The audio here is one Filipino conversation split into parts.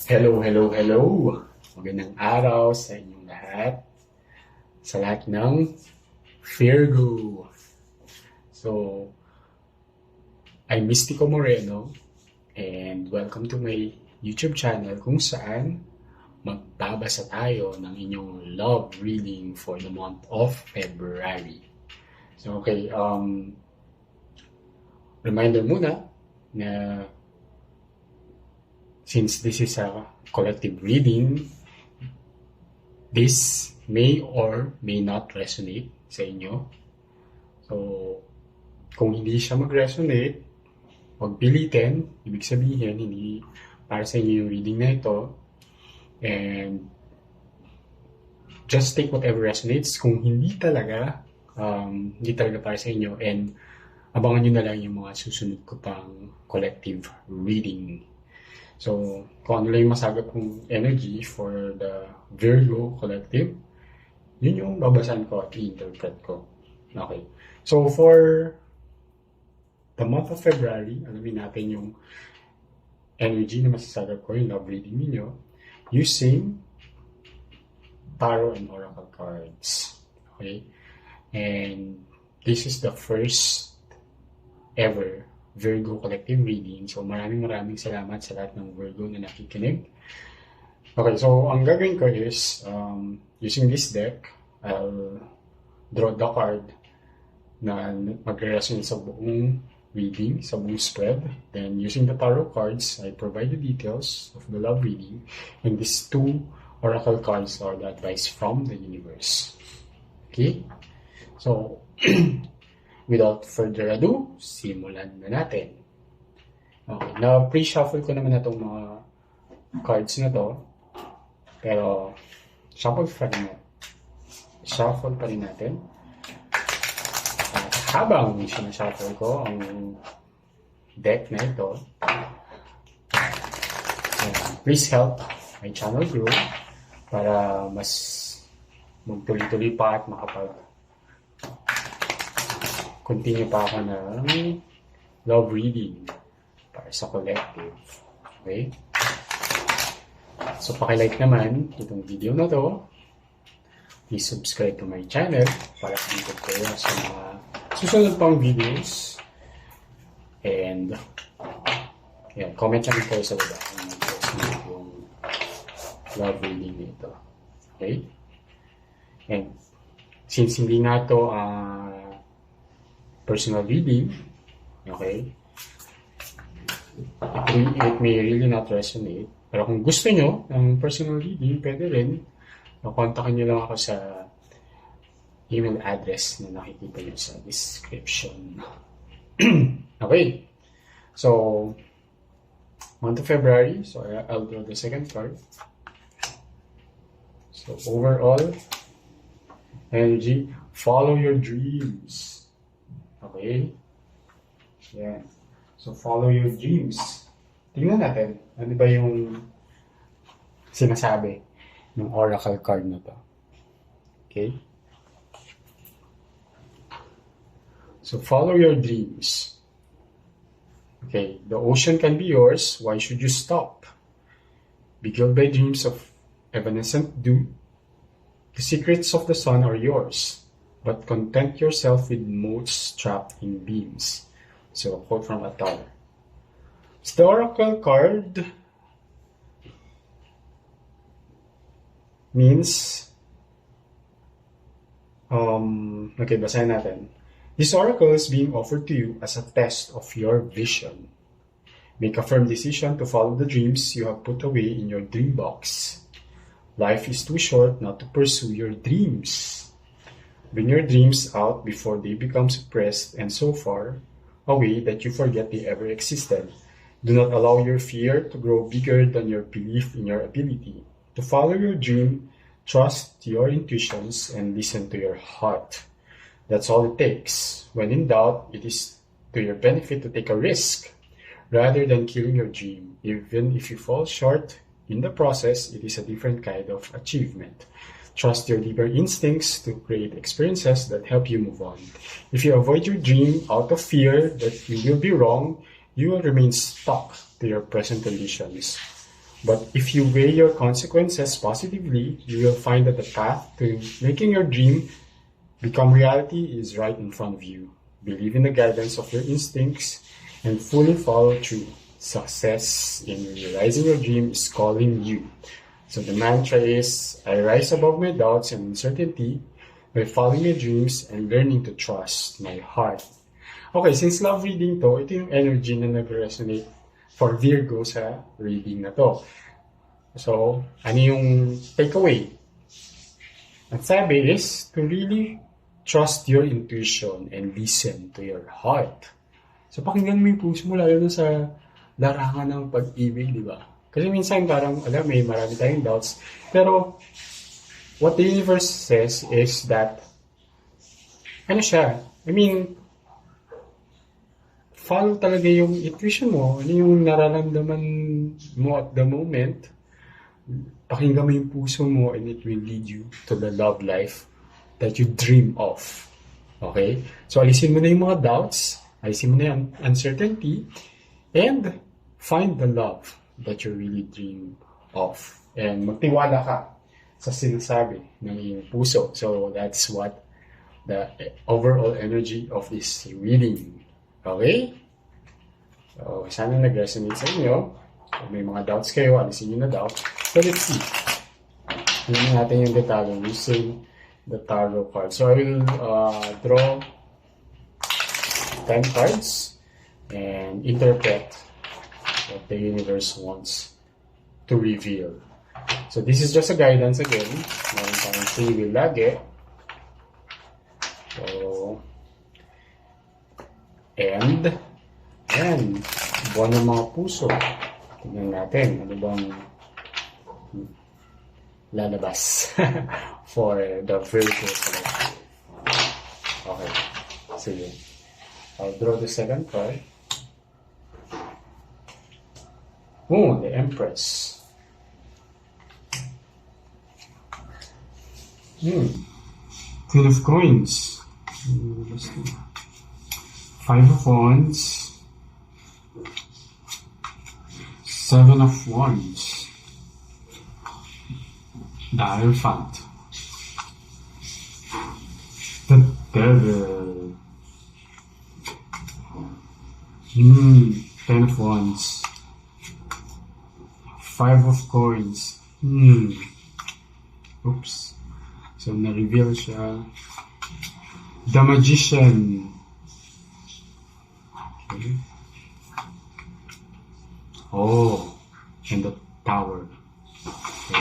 Hello, hello, hello! Magandang araw sa inyong lahat. Sa lahat ng Virgo. So, I'm Mystico Moreno and welcome to my YouTube channel kung saan magbabasa tayo ng inyong love reading for the month of February. So, okay, reminder muna na since this is a collective reading, this may or may not resonate sa inyo. So, kung hindi siya mag-resonate, huwag pilitin. Ibig sabihin, hindi para sa inyo yung reading na ito. And just take whatever resonates. Kung hindi talaga para sa inyo. And abangan nyo na lang yung mga susunod ko pang collective reading. So, kung ano lang yung masagap kong energy for the Virgo collective, yun yung babasahan ko at i-interpret ko. Okay. So, for the month of February, alamin natin yung energy na masasagap ko, yung love reading ninyo, using tarot and oracle cards. Okay. And this is the first ever Virgo collective reading. So, maraming salamat sa lahat ng Virgo na nakikinig. Okay, so ang gagawin ko is, using this deck, I'll draw the card na magre-resonate sa buong reading, sa buong spread. Then, using the tarot cards, I provide the details of the love reading. And these two oracle cards are the advice from the universe. Okay? So, without further ado, simulan na natin. Okay, na pre-shuffle ko naman na itong mga cards na to. Pero, shuffle pa rin natin. At habang sinashuffle ko ang deck na ito, please help my channel grow para mas magtuloy-tuloy pa at continue pa ako ng love reading para sa collective. Okay? So, pakilike naman itong video na to. Please subscribe to my channel para updated kayo sa mga susunod pang videos. And, yan, comment lang kayo sa baba kung yung love reading nito. Okay? And, since hindi nga ito personal reading, okay, it may really not resonate. Pero kung gusto nyo ng personal reading, pwede rin. Kontakin nyo lang ako sa email address na nakikita nyo sa description. Okay. So, month of February. So, I'll draw the second card. So, overall, energy, follow your dreams. Okay? Yeah. So, follow your dreams. Tingnan natin. Ano ba yung sinasabi ng oracle card na to? Okay? So, follow your dreams. Okay. The ocean can be yours. Why should you stop? Beguiled by dreams of evanescent dew. The secrets of the sun are yours, but content yourself with motes trapped in beams. So, a quote from Attar. So, the oracle card means, okay, basahin natin. This oracle is being offered to you as a test of your vision. Make a firm decision to follow the dreams you have put away in your dream box. Life is too short not to pursue your dreams. Bring your dreams out before they become suppressed and so far away that you forget they ever existed. Do not allow your fear to grow bigger than your belief in your ability. To follow your dream, trust your intuitions and listen to your heart. That's all it takes. When in doubt, it is to your benefit to take a risk rather than killing your dream. Even if you fall short in the process, it is a different kind of achievement. Trust your deeper instincts to create experiences that help you move on. If you avoid your dream out of fear that you will be wrong, you will remain stuck to your present conditions. But if you weigh your consequences positively, you will find that the path to making your dream become reality is right in front of you. Believe in the guidance of your instincts and fully follow through. Success in realizing your dream is calling you. So the mantra is, I rise above my doubts and uncertainty by following my dreams and learning to trust my heart. Okay, since love reading to, ito yung energy na nag-resonate for Virgo sa reading na to. So, ano yung takeaway? Ang sabi is to really trust your intuition and listen to your heart. So, pakinggan mo yung puso mo, lalo na sa larangan ng pag-ibig, di ba? Kasi minsan parang, may marami tayong doubts. Pero, what the universe says is that, follow talaga yung intuition mo. Ano yung nararamdaman mo at the moment. Pakinggan mo yung puso mo and it will lead you to the love life that you dream of. Okay? So, alisin mo na yung mga doubts, alisin mo na yung uncertainty, and find the love that you really dream of. And magtiwala ka sa sinasabi ng iyong puso. So, that's what the overall energy of this reading. Okay? So, sana nag-resonate sa inyo. Kung may mga doubts kayo, alisin nyo na doubt. So, let's see. Tingnan natin yung detalye using the tarot card. So, I will draw 10 cards and interpret what the universe wants to reveal. So, this is just a guidance again. Meron tayong free will lagi. So, and buwan ng mga puso. Tingnan natin, ano bang lalabas for the Virgo collective. Okay, sige. I'll draw the second card. Oh, the Empress. Queen of Coins. Five of Wands. Seven of Wands. The Hierophant. The Devil. Ten of Wands. Five of Coins. Oops. So, na-reveal siya. The Magician. Okay. Oh, and the Tower. Okay.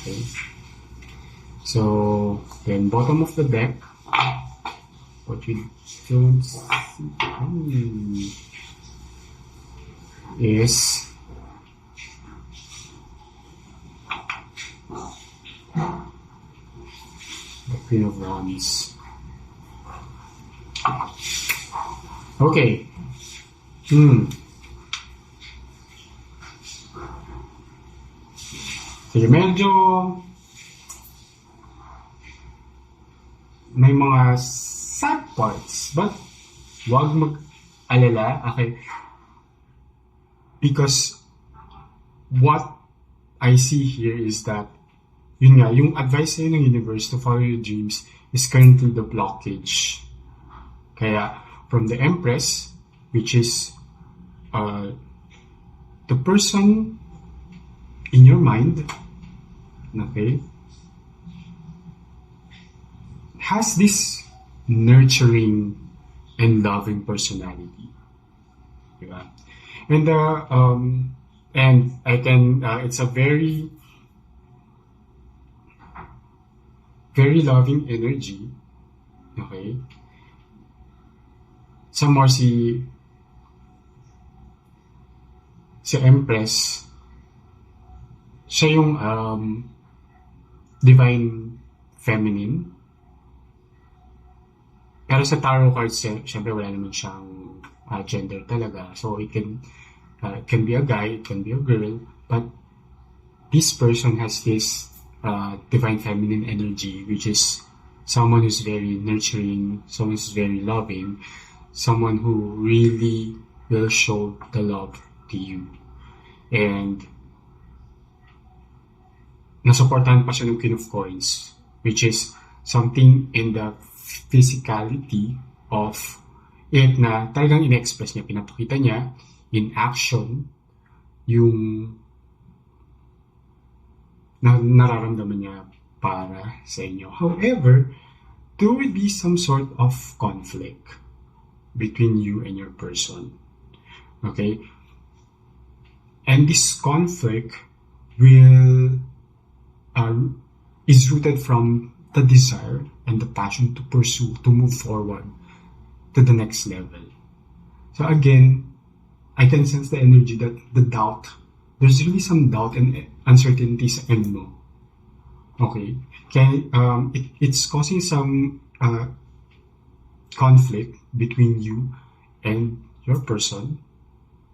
Okay. So, then bottom of the deck, what we don't see is the Queen of Wands. Okay. Sige, medyo may mga sad parts, but wag mag-alala, okay? Because what I see here is that yun nga, yung advice sa'yo ng universe to follow your dreams is currently the blockage. Kaya, from the Empress, which is the person in your mind, okay, has this nurturing and loving personality. Diba? And I can, it's a very loving energy. Okay? Some more si Empress, siya yung divine feminine. Pero sa tarot cards, syempre wala naman siyang gender talaga. So it can be a guy, it can be a girl, but this person has this divine feminine energy, which is someone who's very nurturing, someone who's very loving, someone who really will show the love to you. And nasuportahan pa siya ng Queen of Coins, which is something in the physicality of it na talagang in-express niya, pinapakita niya in action yung nararamdaman niya para sa inyo. However, there will be some sort of conflict between you and your person. Okay? And this conflict will is rooted from the desire and the passion to pursue, to move forward to the next level. So again, I can sense the energy that the doubt, there's really some doubt and uncertainty sa end mo. Okay? It's causing some conflict between you and your person.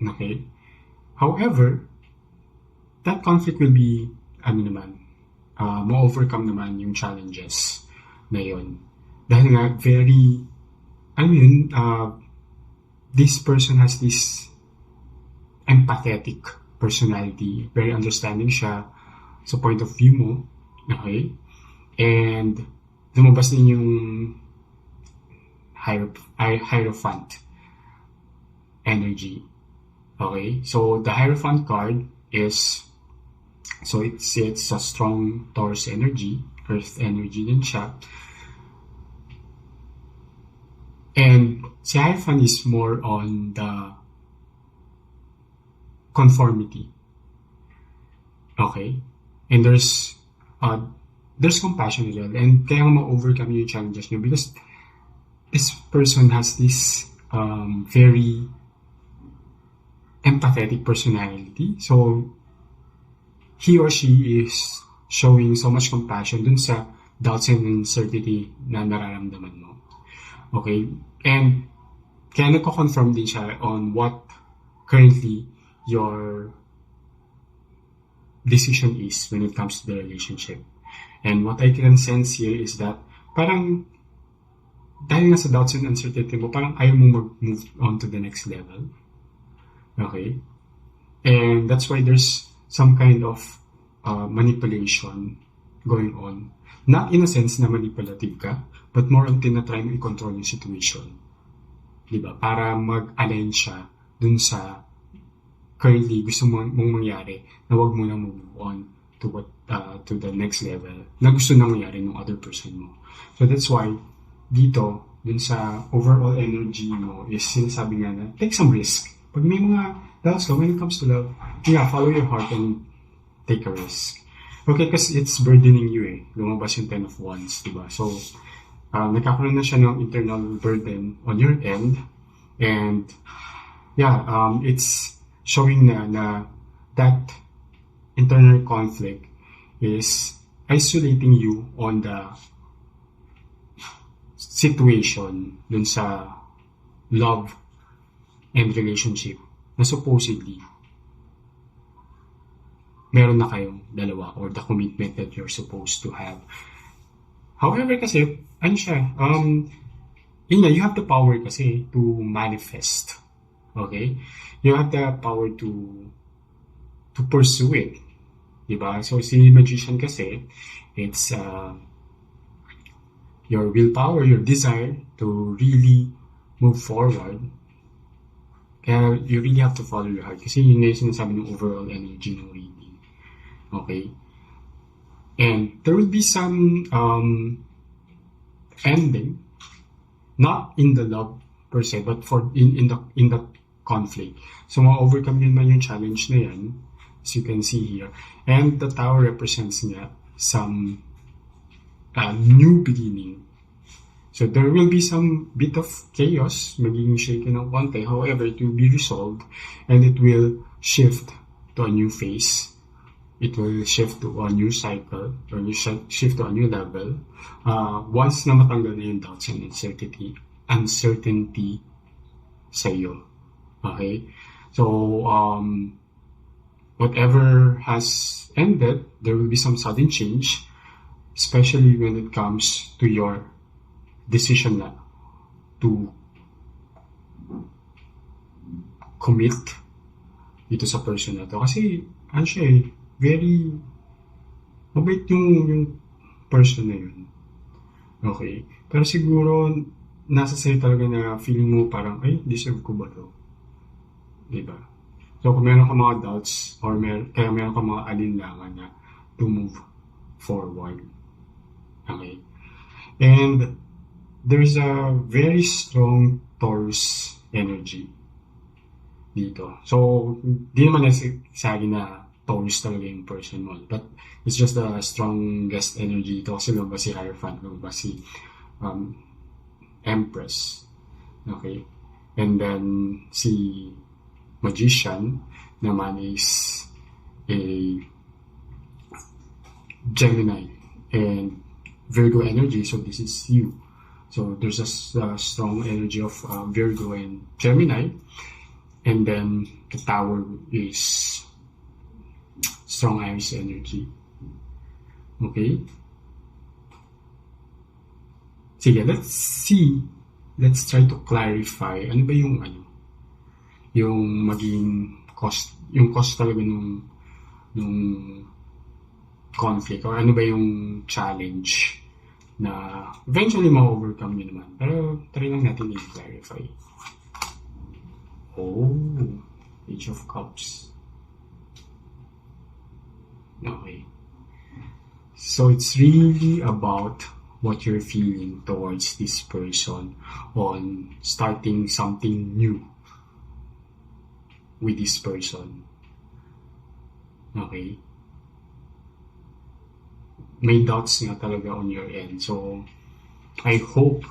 Okay? However, that conflict will be, ma-overcome naman yung challenges na yun. Dahil nga, this person has this empathetic personality. Very understanding siya sa point of view mo. Okay? And lumabas din yung Hierophant energy. Okay? So, the Hierophant card is, so it's a strong Taurus energy, Earth energy din siya. And si Hierophant is more on the conformity. Okay? And there's compassion as well. And kaya ma-overcome yung challenges nyo because this person has this very empathetic personality. So, he or she is showing so much compassion dun sa doubts and uncertainty na nararamdaman mo. Okay? And kaya nagko-confirm din siya on what currently your decision is when it comes to the relationship. And what I can sense here is that parang dahil nga sa doubts and uncertainty mo, parang ayaw mong mag-move on to the next level. Okay? And that's why there's some kind of manipulation going on. Not in a sense na manipulative ka, but more on tinatry mo i-control yung situation. Diba? Para mag-align siya dun sa currently gusto mong mangyari na wag mo na move on to the next level na gusto na mangyari ng other person mo. So that's why dito, dun sa overall energy mo is sinasabi nga na take some risk. Pag may mga doubts ka when it comes to love, follow your heart and take a risk. Okay, kasi it's burdening you eh. Lumabas yung 10 of Wands, diba? So, nagkakaroon na siya ng internal burden on your end. And, it's showing na that internal conflict is isolating you on the situation dun sa love and relationship na supposedly meron na kayong dalawa or the commitment that you're supposed to have. However kasi, you have the power kasi to manifest. Okay? You have the power to pursue it. Diba? So, si Magician kasi, it's your willpower, your desire to really move forward. Kaya you really have to follow your heart. Kasi yun yung sinasabi ng overall energy ng reading. Okay? And there will be some ending, not in the love per se, but in the conflict. So, ma-overcome yun man yung challenge na yan, as you can see here. And the tower represents nga some new beginning. So, there will be some bit of chaos, magiging shaken ng konti. However, it will be resolved and it will shift to a new phase. It will shift to a new cycle or shift to a new level. Once na matanggal na yung doubts and uncertainty sa iyo. Okay? So, whatever has ended, there will be some sudden change, especially when it comes to your decision na to commit dito sa person na to. Kasi, ano siya eh, very, mabait yung person na yun. Okay. Pero siguro, nasa sa'yo talaga na feeling mo parang, ay, deserve ko ba to? Diba? So, kung meron ka mga doubts or kaya meron ka mga alinlangan na to move forward. Okay? And there's a very strong Taurus energy dito. So, di naman nagsasabi na Taurus talaga yung person mo. But it's just the strongest energy dito kasi lumabas si Hierophant, lumabas si Empress. Okay? And then, si Magician naman is a Gemini and Virgo energy. So, this is you. So, there's a strong energy of Virgo and Gemini. And then, the Tower is strong Aries energy. Okay? Sige, let's see. Let's try to clarify. Ano ba yung yung maging cost, yung cost talaga nung conflict, or ano ba yung challenge na eventually ma-overcome nyo naman. Pero try lang natin i-clarify. Oh, Page of Cups. Okay. So it's really about what you're feeling towards this person on starting something new with this person. Okay? May doubts nga talaga on your end. So, I hope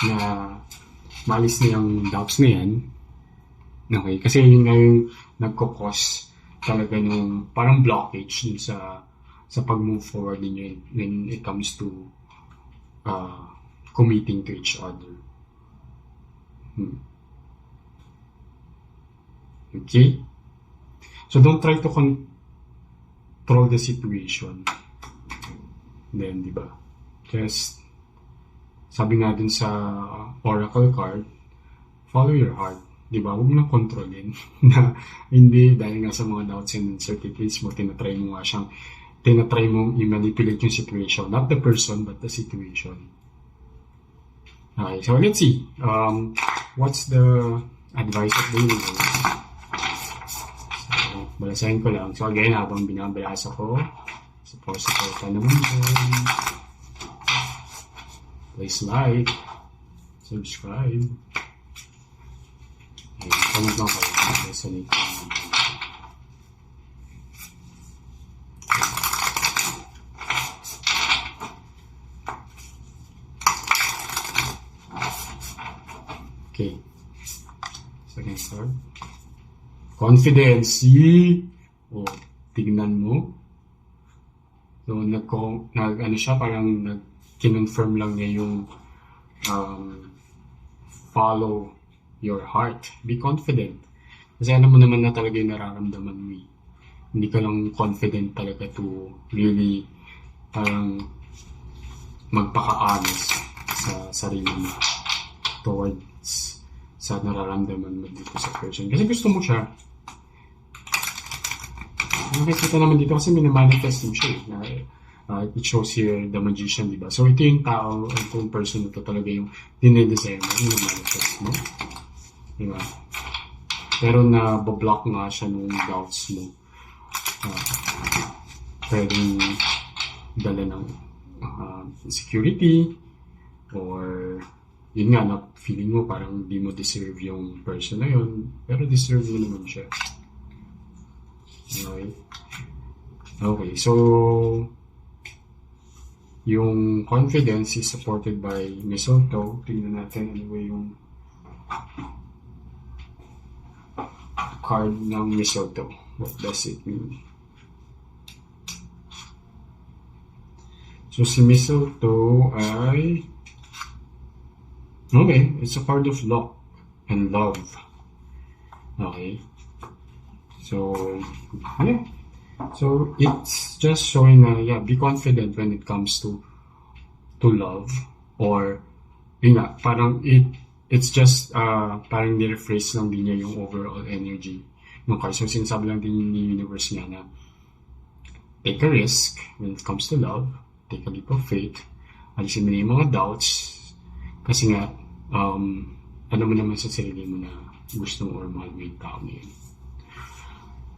na malis na yung doubts na yan. Okay? Kasi yun nga yung nagkukos talaga nung parang blockage dun sa pag-move forward ninyo when it comes to committing to each other. Okay? So, don't try to control the situation. Then, di ba? Just, sabi nga dun sa Oracle card, follow your heart. Di ba? Huwag mo nang kontrolin na hindi, dahil nga sa mga doubts and uncertainties mo, tinatry mo i-manipulate yung situation. Not the person, but the situation. Okay, so let's see. What's the advice of the universe? So, balasahin ko lang. So again, habang binabalasa ko, support ka naman dyan. Please like, subscribe. Okay, comment lang kayo. Resonate. Okay. Second card. Confidence. O, tignan mo. So, ano siya, parang kinonfirm lang niya yung follow your heart. Be confident. Kasi alam mo naman na talaga yung nararamdaman mo. Hindi ka lang confident talaga to really parang magpaka-honest sa sarili mo towards sa nararamdaman mo dito sa person. Kasi gusto mo siya. Nakikita naman dito kasi minimanifest mo siya. It shows here the Magician, diba? So ito yung tao, ito yung person na ito talaga yung dinedesire mo, minimanifest mo. Diba? Pero na-block nga siya nung doubts mo. Pwedeng dala ng insecurity or yun nga, na feeling mo parang di mo deserve yung person na yun, pero deserve mo naman siya. Okay, so yung confidence is supported by Mistletoe. Tingnan natin anyway yung card ng Mistletoe. What does it mean? So si Mistletoe ay okay, it's a card of luck and love. Okay. So, yeah. So, it's just showing na, be confident when it comes to love. Or, yun nga, parang it's just parang nirephrase lang din niya yung overall energy ng card. So sinasabi lang din ni universe niya na take a risk when it comes to love, take a leap of faith, alisin mo na yung mga doubts, kasi nga ano mo naman sa sarili mo na gusto mo or mahal mo yung tao na yun.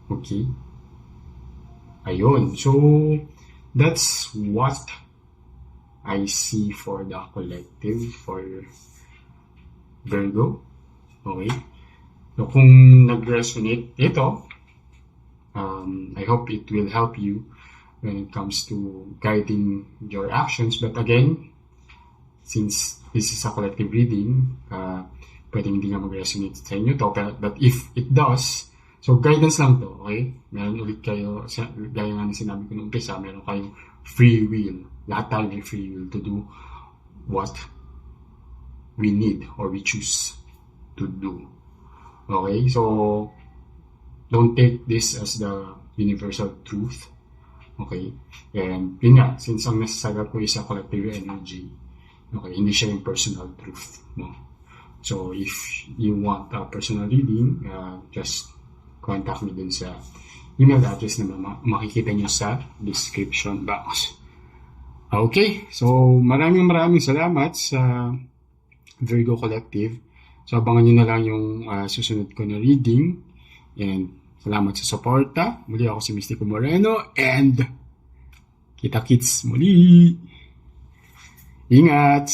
Okay? Ayun. So, that's what I see for the collective for Virgo. Okay? So, kung nag-resonate ito, I hope it will help you when it comes to guiding your actions. But again, since this is a collective reading, pwedeng hindi nga mag-resonate sa inyo to. But if it does, so guidance lang to, okay? Meron ulit kayo, gaya nga na sinabi ko nung umpisa, meron kayong free will. Lahat tayo may free will to do what we need or we choose to do. Okay? So, don't take this as the universal truth. Okay? And yun nga, since ang nasasagot ko is a collective energy, okay, hindi siya yung personal truth. No? So, if you want a personal reading, just contact me dun sa email address na makikita nyo sa description box. Okay, so maraming salamat sa Virgo Collective. So abangan nyo na lang yung susunod ko na reading. And salamat sa suporta. Muli ako si Mystico Moreno and kita-kits muli. Ingat!